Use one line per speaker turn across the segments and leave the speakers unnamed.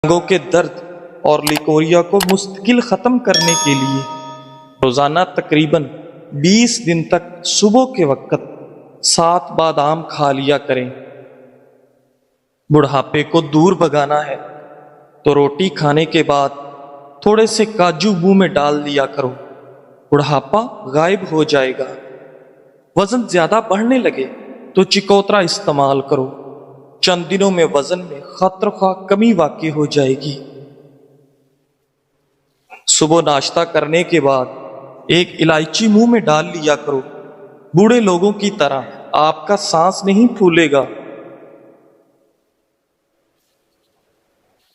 ٹانگوں کے درد اور لیکوریا کو مستقل ختم کرنے کے لیے روزانہ تقریباً 20 دن تک صبح کے وقت 7 بادام کھا لیا کریں۔ بڑھاپے کو دور بھگانا ہے تو روٹی کھانے کے بعد تھوڑے سے کاجو منہ میں ڈال دیا کرو، بڑھاپا غائب ہو جائے گا۔ وزن زیادہ بڑھنے لگے تو چکوترا استعمال کرو، چند دنوں میں وزن میں خطرخواہ کمی واقع ہو جائے گی۔ صبح ناشتہ کرنے کے بعد ایک الائچی منہ میں ڈال لیا کرو، بوڑھے لوگوں کی طرح آپ کا سانس نہیں پھولے گا۔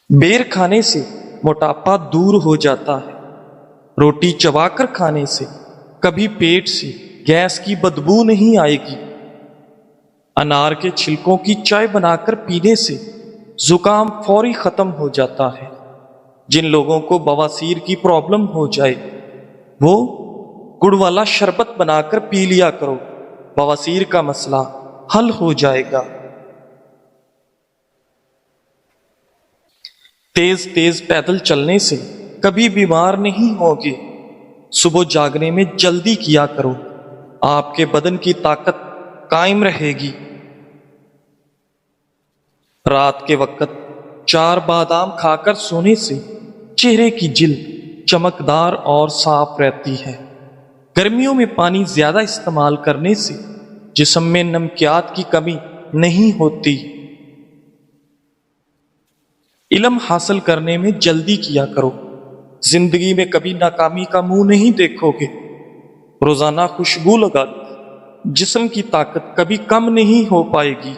بیر کھانے سے موٹاپا دور ہو جاتا ہے۔ روٹی چبا کر کھانے سے کبھی پیٹ سے گیس کی بدبو نہیں آئے گی۔ انار کے چھلکوں کی چائے بنا کر پینے سے زکام فوری ختم ہو جاتا ہے۔ جن لوگوں کو بواسیر کی پرابلم ہو جائے وہ گڑ والا شربت بنا کر پی لیا کرو، بواسیر کا مسئلہ حل ہو جائے گا۔ تیز تیز پیدل چلنے سے کبھی بیمار نہیں ہوگے۔ صبح جاگنے میں جلدی کیا کرو، آپ کے بدن کی طاقت قائم رہے گی۔ رات کے وقت 4 بادام کھا کر سونے سے چہرے کی جلد چمکدار اور صاف رہتی ہے۔ گرمیوں میں پانی زیادہ استعمال کرنے سے جسم میں نمکیات کی کمی نہیں ہوتی۔ علم حاصل کرنے میں جلدی کیا کرو، زندگی میں کبھی ناکامی کا منہ نہیں دیکھو گے۔ روزانہ خوشبو لگا، جسم کی طاقت کبھی کم نہیں ہو پائے گی۔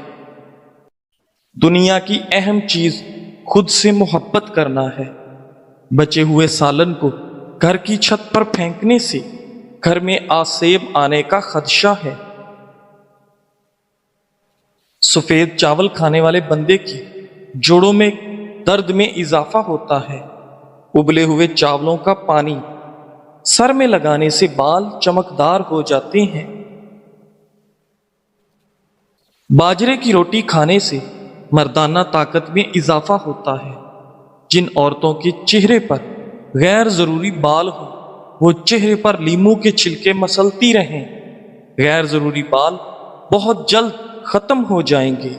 دنیا کی اہم چیز خود سے محبت کرنا ہے۔ بچے ہوئے سالن کو گھر کی چھت پر پھینکنے سے گھر میں آسیب آنے کا خدشہ ہے۔ سفید چاول کھانے والے بندے کی جوڑوں میں درد میں اضافہ ہوتا ہے۔ ابلے ہوئے چاولوں کا پانی سر میں لگانے سے بال چمکدار ہو جاتے ہیں۔ باجرے کی روٹی کھانے سے مردانہ طاقت میں اضافہ ہوتا ہے۔ جن عورتوں کے چہرے پر غیر ضروری بال ہوں وہ چہرے پر لیموں کے چھلکے مسلتی رہیں، غیر ضروری بال بہت جلد ختم ہو جائیں گے۔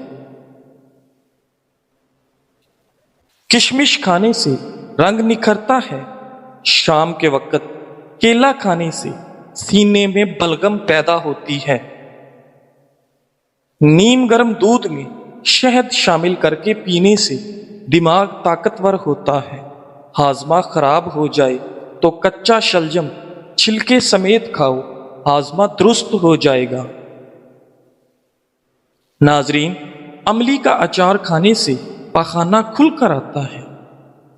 کشمش کھانے سے رنگ نکھرتا ہے۔ شام کے وقت کیلا کھانے سے سینے میں بلغم پیدا ہوتی ہے۔ نیم گرم دودھ میں شہد شامل کر کے پینے سے دماغ طاقتور ہوتا ہے۔ ہاضمہ خراب ہو جائے تو کچا شلجم چھلکے سمیت کھاؤ، ہاضمہ درست ہو جائے گا۔ ناظرین، املی کا اچار کھانے سے پخانہ کھل کر آتا ہے۔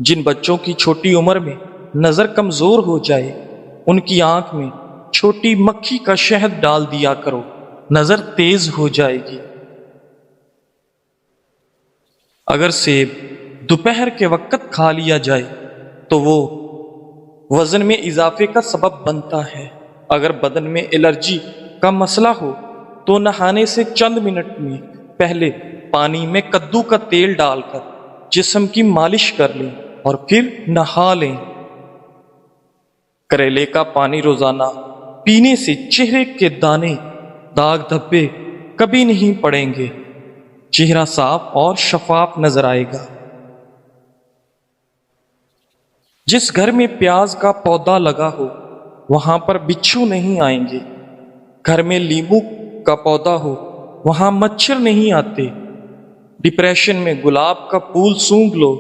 جن بچوں کی چھوٹی عمر میں نظر کمزور ہو جائے ان کی آنکھ میں چھوٹی مکھی کا شہد ڈال دیا کرو، نظر تیز ہو جائے گی۔ اگر سیب دوپہر کے وقت کھا لیا جائے تو وہ وزن میں اضافے کا سبب بنتا ہے۔ اگر بدن میں الرجی کا مسئلہ ہو تو نہانے سے چند منٹ میں پہلے پانی میں کدو کا تیل ڈال کر جسم کی مالش کر لیں اور پھر نہا لیں۔ کریلے کا پانی روزانہ پینے سے چہرے کے دانے، داغ دھبے کبھی نہیں پڑیں گے، چہرہ صاف اور شفاف نظر آئے گا۔ جس گھر میں پیاز کا پودا لگا ہو وہاں پر بچھو نہیں آئیں گے۔ گھر میں لیمو کا پودا ہو وہاں مچھر نہیں آتے۔ ڈپریشن میں گلاب کا پھول سونگھ لو۔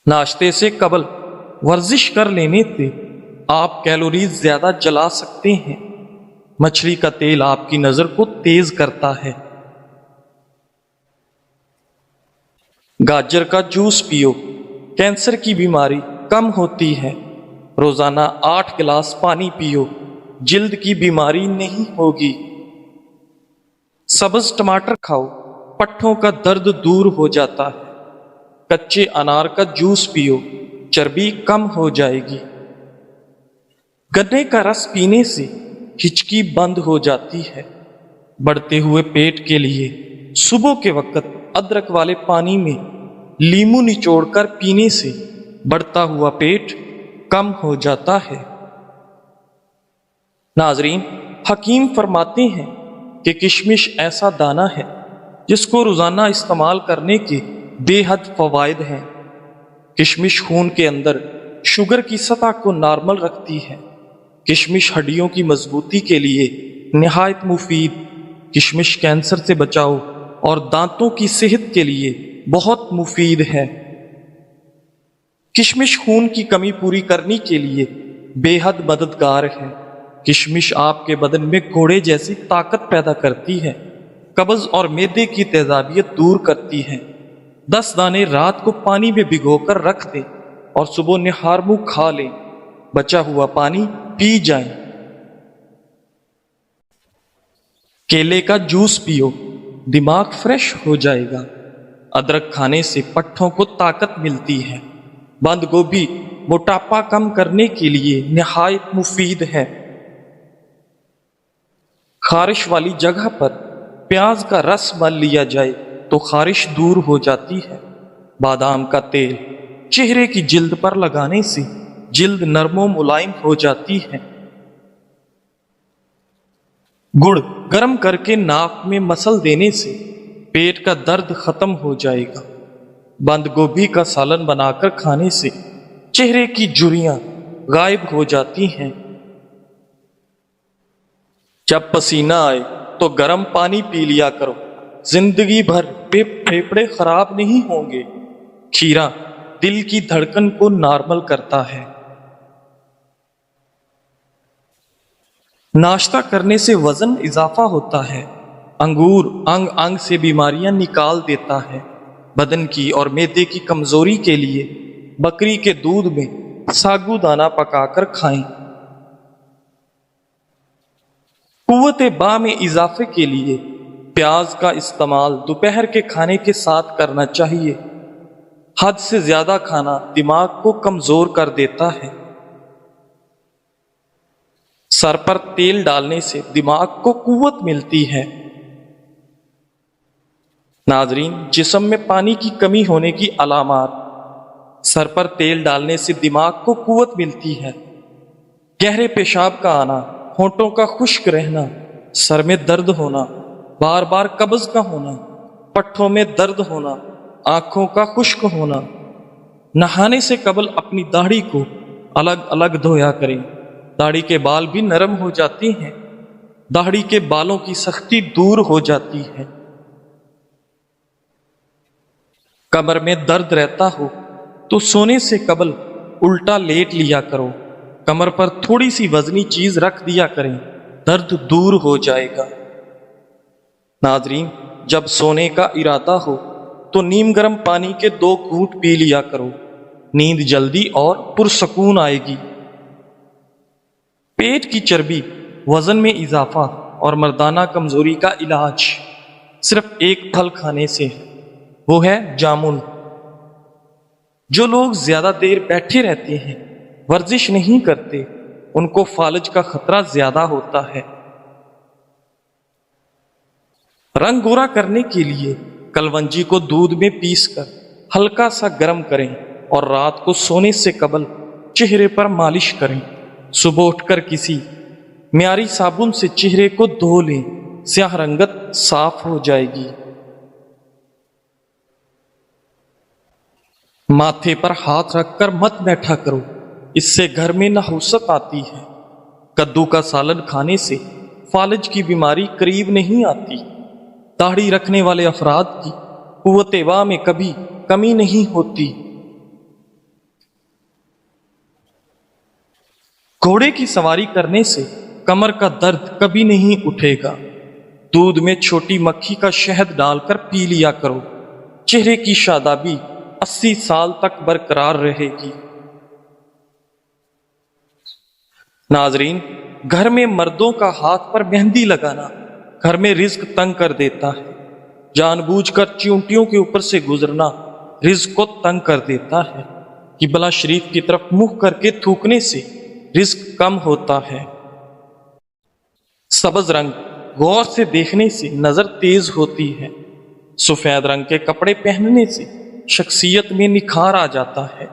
ناشتے سے قبل ورزش کر لینے سے آپ کیلوریز زیادہ جلا سکتے ہیں۔ مچھلی کا تیل آپ کی نظر کو تیز کرتا ہے۔ گاجر کا جوس پیو، کینسر کی بیماری کم ہوتی ہے۔ روزانہ 8 گلاس پانی پیو، جلد کی بیماری نہیں ہوگی۔ سبز ٹماٹر کھاؤ، پٹھوں کا درد دور ہو جاتا ہے۔ کچے انار کا جوس پیو، چربی کم ہو جائے گی۔ گنے کا رس پینے سے ہچکی بند ہو جاتی ہے۔ بڑھتے ہوئے پیٹ کے لیے صبح کے وقت ادرک والے پانی میں لیمو نچوڑ کر پینے سے بڑھتا ہوا پیٹ کم ہو جاتا ہے۔ ناظرین، حکیم فرماتے ہیں کہ کشمش ایسا دانہ ہے جس کو روزانہ استعمال کرنے کے بے حد فوائد ہیں۔ کشمش خون کے اندر شوگر کی سطح کو نارمل رکھتی ہے۔ کشمش ہڈیوں کی مضبوطی کے لیے نہایت مفید، کشمش کینسر سے بچاؤ اور دانتوں کی صحت کے لیے بہت مفید ہے۔ کشمش خون کی کمی پوری کرنے کے لیے بے حد مددگار ہے۔ کشمش آپ کے بدن میں گھوڑے جیسی طاقت پیدا کرتی ہے، قبض اور معدے کی تیزابیت دور کرتی ہے۔ 10 دانے رات کو پانی میں بھگو کر رکھ دیں اور صبح نہار منہ کھا لیں، بچا ہوا پانی پی جائیں۔ کیلے کا جوس پیو، دماغ فریش ہو جائے گا۔ ادرک کھانے سے پٹھوں کو طاقت ملتی ہے۔ بند گوبھی موٹاپا کم کرنے کے لیے نہایت مفید ہے۔ خارش والی جگہ پر پیاز کا رس مل لیا جائے تو خارش دور ہو جاتی ہے۔ بادام کا تیل چہرے کی جلد پر لگانے سے جلد نرم و ملائم ہو جاتی ہے۔ گڑ گرم کر کے ناک میں مسل دینے سے پیٹ کا درد ختم ہو جائے گا۔ بند گوبھی کا سالن بنا کر کھانے سے چہرے کی جھریاں غائب ہو جاتی ہیں۔ جب پسینہ آئے تو گرم پانی پی لیا کرو، زندگی بھر پھیپھڑے خراب نہیں ہوں گے۔ کھیرا دل کی دھڑکن کو نارمل کرتا ہے۔ ناشتہ کرنے سے وزن اضافہ ہوتا ہے۔ انگور انگ انگ سے بیماریاں نکال دیتا ہے۔ بدن کی اور معدے کی کمزوری کے لیے بکری کے دودھ میں ساگو دانہ پکا کر کھائیں۔ قوت با میں اضافے کے لیے پیاز کا استعمال دوپہر کے کھانے کے ساتھ کرنا چاہیے۔ حد سے زیادہ کھانا دماغ کو کمزور کر دیتا ہے۔ سر پر تیل ڈالنے سے دماغ کو قوت ملتی ہے۔ ناظرین، جسم میں پانی کی کمی ہونے کی علامات۔ سر پر تیل ڈالنے سے دماغ کو قوت ملتی ہے۔ گہرے پیشاب کا آنا، ہونٹوں کا خشک رہنا، سر میں درد ہونا، بار بار قبض کا ہونا، پٹھوں میں درد ہونا، آنکھوں کا خشک ہونا۔ نہانے سے قبل اپنی داڑھی کو الگ الگ دھویا کریں۔ داڑھی کے بال بھی نرم ہو جاتے ہیں۔ داڑھی کے بالوں کی سختی دور ہو جاتی ہے۔ کمر میں درد رہتا ہو تو سونے سے قبل الٹا لیٹ لیا کرو۔ کمر پر تھوڑی سی وزنی چیز رکھ دیا کریں، درد دور ہو جائے گا۔ ناظرین، جب سونے کا ارادہ ہو تو نیم گرم پانی کے 2 گھونٹ پی لیا کرو، نیند جلدی اور پرسکون آئے گی۔ پیٹ کی چربی، وزن میں اضافہ اور مردانہ کمزوری کا علاج صرف ایک پھل کھانے سے ہے، وہ ہے جامن۔ جو لوگ زیادہ دیر بیٹھے رہتے ہیں، ورزش نہیں کرتے، ان کو فالج کا خطرہ زیادہ ہوتا ہے۔ رنگ گورا کرنے کے لیے کلونجی کو دودھ میں پیس کر ہلکا سا گرم کریں اور رات کو سونے سے قبل چہرے پر مالش کریں۔ صبح اٹھ کر کسی معیاری صابن سے چہرے کو دھو لیں، سیاہ رنگت صاف ہو جائے گی۔ ماتھے پر ہاتھ رکھ کر مت بیٹھا کرو، اس سے گھر میں نحوست آتی ہے۔ کدو کا سالن کھانے سے فالج کی بیماری قریب نہیں آتی۔ داڑھی رکھنے والے افراد کی قوت وا میں کبھی کمی نہیں ہوتی۔ گھوڑے کی سواری کرنے سے کمر کا درد کبھی نہیں اٹھے گا۔ دودھ میں چھوٹی مکھی کا شہد ڈال کر پی لیا کرو، چہرے کی شادابی 80 سال تک برقرار رہے گی۔ ناظرین، گھر میں مردوں کا ہاتھ پر مہندی لگانا گھر میں رزق تنگ کر دیتا ہے۔ جان بوجھ کر چیونٹیوں کے اوپر سے گزرنا رزق کو تنگ کر دیتا ہے۔ قبلہ شریف کی طرف منہ کر کے تھوکنے سے رزق کم ہوتا ہے۔ سبز رنگ غور سے دیکھنے سے نظر تیز ہوتی ہے۔ سفید رنگ کے کپڑے پہننے سے شخصیت میں نکھار آ جاتا ہے۔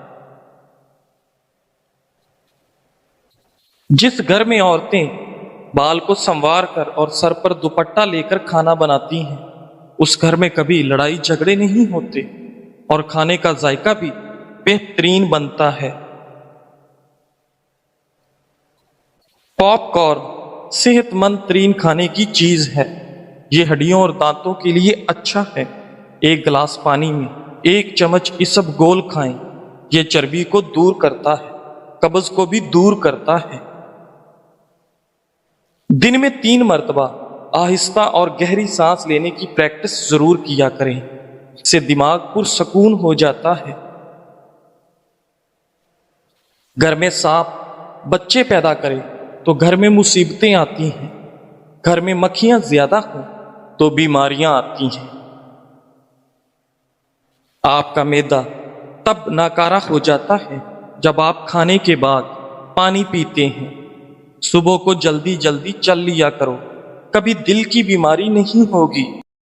جس گھر میں عورتیں بال کو سنوار کر اور سر پر دوپٹہ لے کر کھانا بناتی ہیں، اس گھر میں کبھی لڑائی جھگڑے نہیں ہوتے اور کھانے کا ذائقہ بھی بہترین بنتا ہے۔ پاپ کارن صحت مند ترین کھانے کی چیز ہے۔ یہ ہڈیوں اور دانتوں کے لیے اچھا ہے۔ ایک گلاس پانی میں 1 چمچ اسب گول کھائیں۔ یہ چربی کو دور کرتا ہے، قبض کو بھی دور کرتا ہے۔ دن میں 3 مرتبہ آہستہ اور گہری سانس لینے کی پریکٹس ضرور کیا کریں، اس سے دماغ پرسکون ہو جاتا ہے۔ گھر میں سانپ بچے پیدا کرے تو گھر میں مصیبتیں آتی ہیں۔ گھر میں مکھیاں زیادہ ہوں تو بیماریاں آتی ہیں۔ آپ کا معدہ تب ناکارہ ہو جاتا ہے جب آپ کھانے کے بعد پانی پیتے ہیں۔ صبح کو جلدی جلدی چل لیا کرو، کبھی دل کی بیماری نہیں ہوگی۔